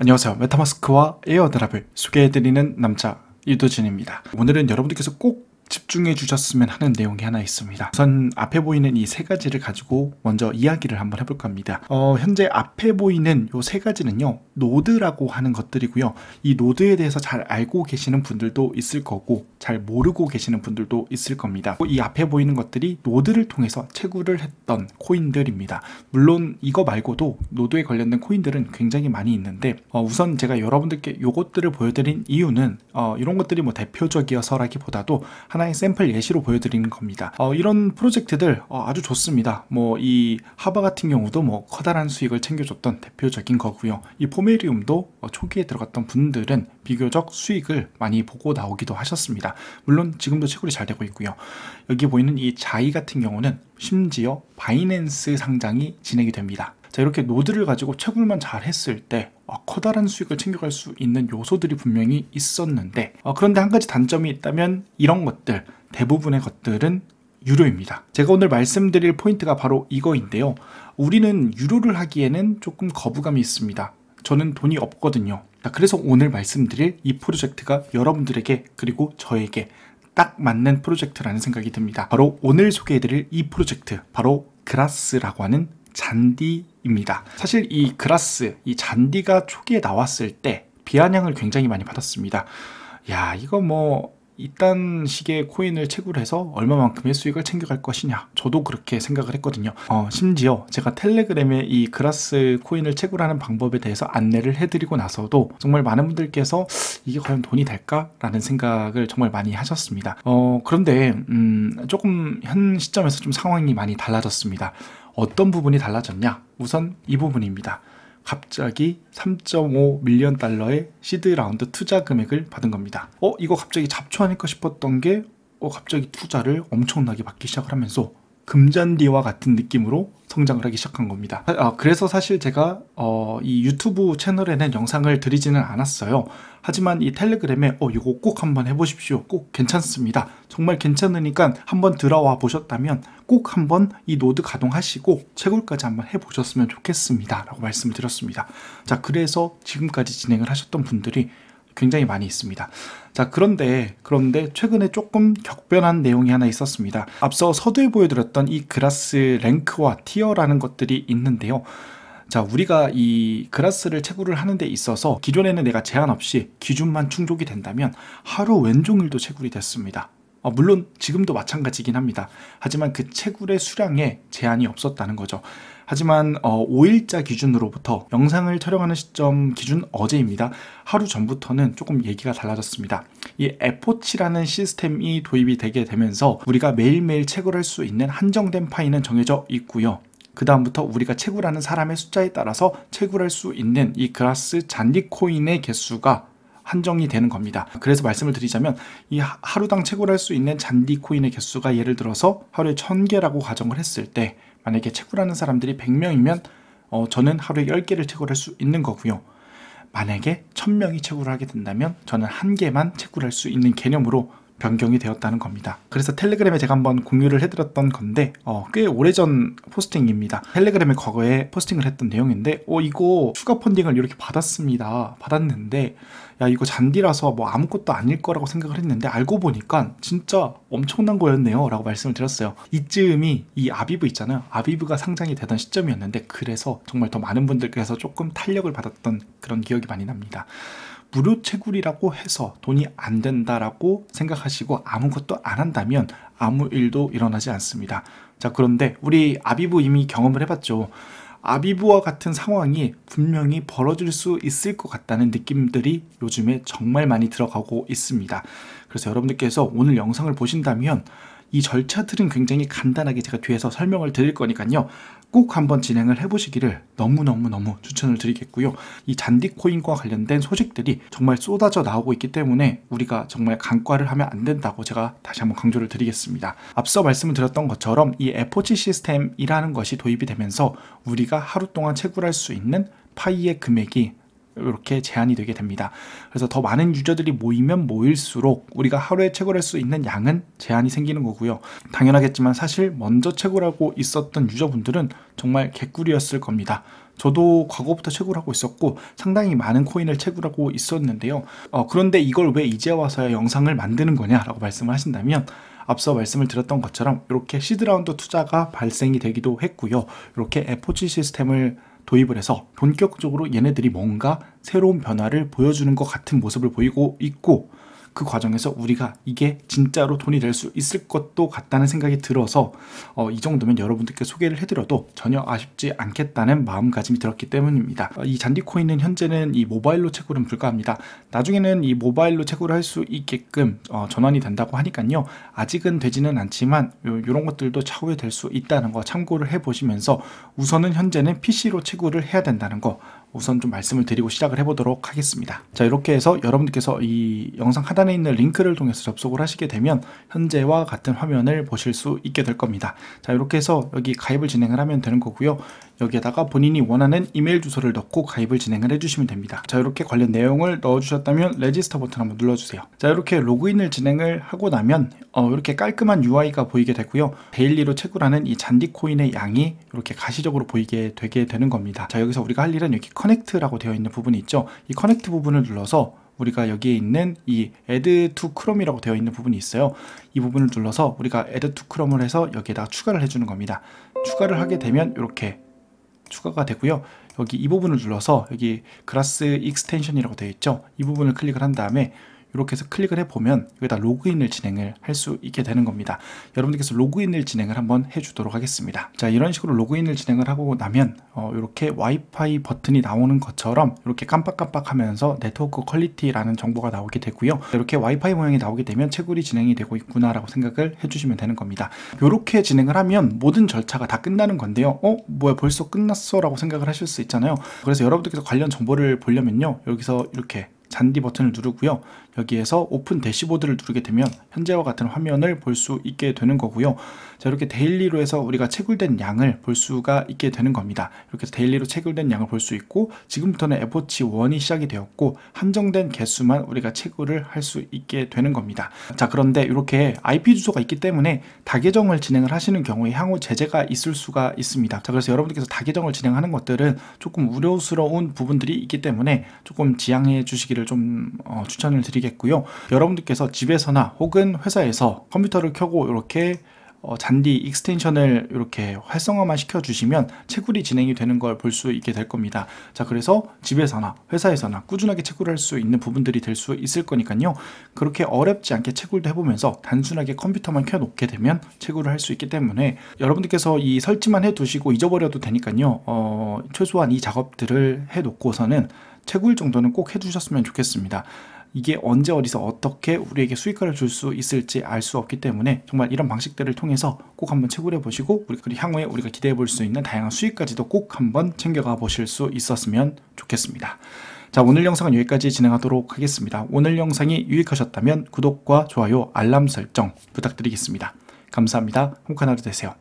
안녕하세요. 메타마스크와 에어드랍을 소개해드리는 남자 유도진입니다. 오늘은 여러분들께서 꼭 집중해 주셨으면 하는 내용이 하나 있습니다. 우선 앞에 보이는 이 세 가지를 가지고 먼저 이야기를 한번 해볼까 합니다. 현재 앞에 보이는 이 세 가지는요, 노드라고 하는 것들이고요. 이 노드에 대해서 잘 알고 계시는 분들도 있을 거고 잘 모르고 계시는 분들도 있을 겁니다. 이 앞에 보이는 것들이 노드를 통해서 채굴을 했던 코인들입니다. 물론 이거 말고도 노드에 관련된 코인들은 굉장히 많이 있는데 우선 제가 여러분들께 이것들을 보여드린 이유는 이런 것들이 뭐 대표적이어서라기보다도 하나의 샘플 예시로 보여드리는 겁니다. 이런 프로젝트들 아주 좋습니다. 뭐 이 하바 같은 경우도 뭐 커다란 수익을 챙겨줬던 대표적인 거고요. 이 포메리움도 초기에 들어갔던 분들은 비교적 수익을 많이 보고 나오기도 하셨습니다. 물론 지금도 채굴이 잘 되고 있고요. 여기 보이는 이 자이 같은 경우는 심지어 바이낸스 상장이 진행이 됩니다. 자, 이렇게 노드를 가지고 채굴만 잘 했을 때 커다란 수익을 챙겨갈 수 있는 요소들이 분명히 있었는데 그런데 한 가지 단점이 있다면 이런 것들, 대부분의 것들은 유료입니다. 제가 오늘 말씀드릴 포인트가 바로 이거인데요. 우리는 유료를 하기에는 조금 거부감이 있습니다. 저는 돈이 없거든요. 그래서 오늘 말씀드릴 이 프로젝트가 여러분들에게 그리고 저에게 딱 맞는 프로젝트라는 생각이 듭니다. 바로 오늘 소개해드릴 이 프로젝트, 바로 그라스라고 하는 잔디입니다. 사실 이 그라스, 이 잔디가 초기에 나왔을 때 비아냥을 굉장히 많이 받았습니다. 야, 이거 뭐 이딴 식의 코인을 채굴해서 얼마만큼의 수익을 챙겨갈 것이냐, 저도 그렇게 생각을 했거든요. 심지어 제가 텔레그램에 이 그라스 코인을 채굴하는 방법에 대해서 안내를 해드리고 나서도 정말 많은 분들께서 이게 과연 돈이 될까? 라는 생각을 정말 많이 하셨습니다. 그런데 조금 현 시점에서 좀 상황이 많이 달라졌습니다. 어떤 부분이 달라졌냐? 우선 이 부분입니다. 갑자기 3.5 밀리언 달러의 시드 라운드 투자 금액을 받은 겁니다. 이거 갑자기 잡초 아닐까 싶었던 게 갑자기 투자를 엄청나게 받기 시작을 하면서 금잔디와 같은 느낌으로 성장을 하기 시작한 겁니다. 그래서 사실 제가 이 유튜브 채널에는 영상을 드리지는 않았어요. 하지만 이 텔레그램에 이거 꼭 한번 해보십시오. 꼭 괜찮습니다. 정말 괜찮으니까 한번 들어와 보셨다면 꼭 한번 이 노드 가동하시고 채굴까지 한번 해보셨으면 좋겠습니다. 라고 말씀을 드렸습니다. 자, 그래서 지금까지 진행을 하셨던 분들이 굉장히 많이 있습니다. 자, 그런데 최근에 조금 격변한 내용이 하나 있었습니다. 앞서 서두에 보여드렸던 이 그라스 랭크와 티어라는 것들이 있는데요. 자, 우리가 이 그라스를 채굴을 하는 데 있어서 기존에는 내가 제한 없이 기준만 충족이 된다면 하루 왼종일도 채굴이 됐습니다. 물론 지금도 마찬가지긴 합니다. 하지만 그 채굴의 수량에 제한이 없었다는 거죠. 하지만 5일자 기준으로부터 영상을 촬영하는 시점 기준 어제입니다. 하루 전부터는 조금 얘기가 달라졌습니다. 이 에포치라는 시스템이 도입이 되게 되면서 우리가 매일매일 채굴할 수 있는 한정된 파이는 정해져 있고요. 그 다음부터 우리가 채굴하는 사람의 숫자에 따라서 채굴할 수 있는 이 그라스 잔디 코인의 개수가 한정이 되는 겁니다. 그래서 말씀을 드리자면 이 하루당 채굴할 수 있는 잔디 코인의 개수가 예를 들어서 하루에 1000개라고 가정을 했을 때 만약에 채굴하는 사람들이 100명이면 저는 하루에 10개를 채굴할 수 있는 거고요. 만약에 1000명이 채굴을 하게 된다면 저는 1개만 채굴할 수 있는 개념으로 변경이 되었다는 겁니다. 그래서 텔레그램에 제가 한번 공유를 해드렸던 건데 꽤 오래전 포스팅입니다. 텔레그램에 과거에 포스팅을 했던 내용인데 이거 추가 펀딩을 이렇게 받았는데 야, 이거 잔디라서 뭐 아무것도 아닐 거라고 생각을 했는데 알고 보니까 진짜 엄청난 거였네요 라고 말씀을 드렸어요. 이쯤이 이 아비브 있잖아요. 아비브가 상장이 되던 시점이었는데 그래서 정말 더 많은 분들께서 조금 탄력을 받았던 그런 기억이 많이 납니다. 무료 채굴이라고 해서 돈이 안 된다라고 생각하시고 아무것도 안 한다면 아무 일도 일어나지 않습니다. 자, 그런데 우리 아비브 이미 경험을 해봤죠. 아비브와 같은 상황이 분명히 벌어질 수 있을 것 같다는 느낌들이 요즘에 정말 많이 들어가고 있습니다. 그래서 여러분들께서 오늘 영상을 보신다면 이 절차들은 굉장히 간단하게 제가 뒤에서 설명을 드릴 거니까요. 꼭 한번 진행을 해보시기를 너무너무 추천을 드리겠고요. 이 잔디코인과 관련된 소식들이 정말 쏟아져 나오고 있기 때문에 우리가 정말 간과를 하면 안 된다고 제가 다시 한번 강조를 드리겠습니다. 앞서 말씀을 드렸던 것처럼 이 에포치 시스템이라는 것이 도입이 되면서 우리가 하루 동안 채굴할 수 있는 파이의 금액이 이렇게 제한이 되게 됩니다. 그래서 더 많은 유저들이 모이면 모일수록 우리가 하루에 채굴할 수 있는 양은 제한이 생기는 거고요. 당연하겠지만 사실 먼저 채굴하고 있었던 유저분들은 정말 개꿀이었을 겁니다. 저도 과거부터 채굴하고 있었고 상당히 많은 코인을 채굴하고 있었는데요. 그런데 이걸 왜 이제 와서야 영상을 만드는 거냐라고 말씀을 하신다면, 앞서 말씀을 드렸던 것처럼 이렇게 시드라운드 투자가 발생이 되기도 했고요. 이렇게 에포치 시스템을 도입을 해서 본격적으로 얘네들이 뭔가 새로운 변화를 보여주는 것 같은 모습을 보이고 있고, 그 과정에서 우리가 이게 진짜로 돈이 될 수 있을 것도 같다는 생각이 들어서 이 정도면 여러분들께 소개를 해드려도 전혀 아쉽지 않겠다는 마음가짐이 들었기 때문입니다. 이 잔디코인은 현재는 이 모바일로 채굴은 불가합니다. 나중에는 이 모바일로 채굴을 할 수 있게끔 전환이 된다고 하니까요. 아직은 되지는 않지만 이런 것들도 차후에 될 수 있다는 거 참고를 해보시면서, 우선은 현재는 PC로 채굴을 해야 된다는 거 우선 좀 말씀을 드리고 시작을 해보도록 하겠습니다. 자, 이렇게 해서 여러분들께서 이 영상 하단에 있는 링크를 통해서 접속을 하시게 되면 현재와 같은 화면을 보실 수 있게 될 겁니다. 자, 이렇게 해서 여기 가입을 진행을 하면 되는 거고요. 여기에다가 본인이 원하는 이메일 주소를 넣고 가입을 진행을 해주시면 됩니다. 자, 이렇게 관련 내용을 넣어주셨다면 레지스터 버튼 한번 눌러주세요. 자, 이렇게 로그인을 진행을 하고 나면 이렇게 깔끔한 UI가 보이게 되고요. 데일리로 채굴하는 이 잔디코인의 양이 이렇게 가시적으로 보이게 되게 되는 겁니다. 자, 여기서 우리가 할 일은 여기 커넥트라고 되어 있는 부분이 있죠. 이 커넥트 부분을 눌러서 우리가 여기에 있는 이 Add to Chrome이라고 되어 있는 부분이 있어요. 이 부분을 눌러서 우리가 Add to Chrome을 해서 여기에다가 추가를 해주는 겁니다. 추가를 하게 되면 이렇게 추가가 되고요. 여기 이 부분을 눌러서 여기 글라스 익스텐션이라고 되어 있죠. 이 부분을 클릭을 한 다음에 이렇게 해서 클릭을 해보면 여기다 로그인을 진행을 할 수 있게 되는 겁니다. 여러분들께서 로그인을 진행을 한번 해주도록 하겠습니다. 자, 이런 식으로 로그인을 진행을 하고 나면 이렇게 와이파이 버튼이 나오는 것처럼 이렇게 깜빡깜빡 하면서 네트워크 퀄리티라는 정보가 나오게 되고요. 이렇게 와이파이 모양이 나오게 되면 채굴이 진행이 되고 있구나 라고 생각을 해주시면 되는 겁니다. 이렇게 진행을 하면 모든 절차가 다 끝나는 건데요. 뭐야 벌써 끝났어 라고 생각을 하실 수 있잖아요. 그래서 여러분들께서 관련 정보를 보려면요, 여기서 이렇게 잔디 버튼을 누르고요. 여기에서 오픈 대시보드를 누르게 되면 현재와 같은 화면을 볼 수 있게 되는 거고요. 자, 이렇게 데일리로 해서 우리가 채굴된 양을 볼 수가 있게 되는 겁니다. 이렇게 해서 데일리로 채굴된 양을 볼 수 있고, 지금부터는 에포치 1이 시작이 되었고 한정된 개수만 우리가 채굴을 할 수 있게 되는 겁니다. 자, 그런데 이렇게 IP 주소가 있기 때문에 다계정을 진행을 하시는 경우에 향후 제재가 있을 수가 있습니다. 자, 그래서 여러분들께서 다계정을 진행하는 것들은 조금 우려스러운 부분들이 있기 때문에 조금 지양해 주시기를 좀 추천을 드리겠고요. 여러분들께서 집에서나 혹은 회사에서 컴퓨터를 켜고 이렇게 잔디 익스텐션을 이렇게 활성화만 시켜주시면 채굴이 진행이 되는 걸 볼 수 있게 될 겁니다. 자, 그래서 집에서나 회사에서나 꾸준하게 채굴할 수 있는 부분들이 될 수 있을 거니까요. 그렇게 어렵지 않게 채굴도 해보면서 단순하게 컴퓨터만 켜놓게 되면 채굴을 할 수 있기 때문에 여러분들께서 이 설치만 해두시고 잊어버려도 되니까요. 최소한 이 작업들을 해놓고서는 채굴 정도는 꼭 해두셨으면 좋겠습니다. 이게 언제 어디서 어떻게 우리에게 수익화를 줄 수 있을지 알 수 없기 때문에 정말 이런 방식들을 통해서 꼭 한번 채굴해 보시고, 그리고 향후에 우리가 기대해 볼 수 있는 다양한 수익까지도 꼭 한번 챙겨가 보실 수 있었으면 좋겠습니다. 자, 오늘 영상은 여기까지 진행하도록 하겠습니다. 오늘 영상이 유익하셨다면 구독과 좋아요, 알람 설정 부탁드리겠습니다. 감사합니다. 행복한 하루 되세요.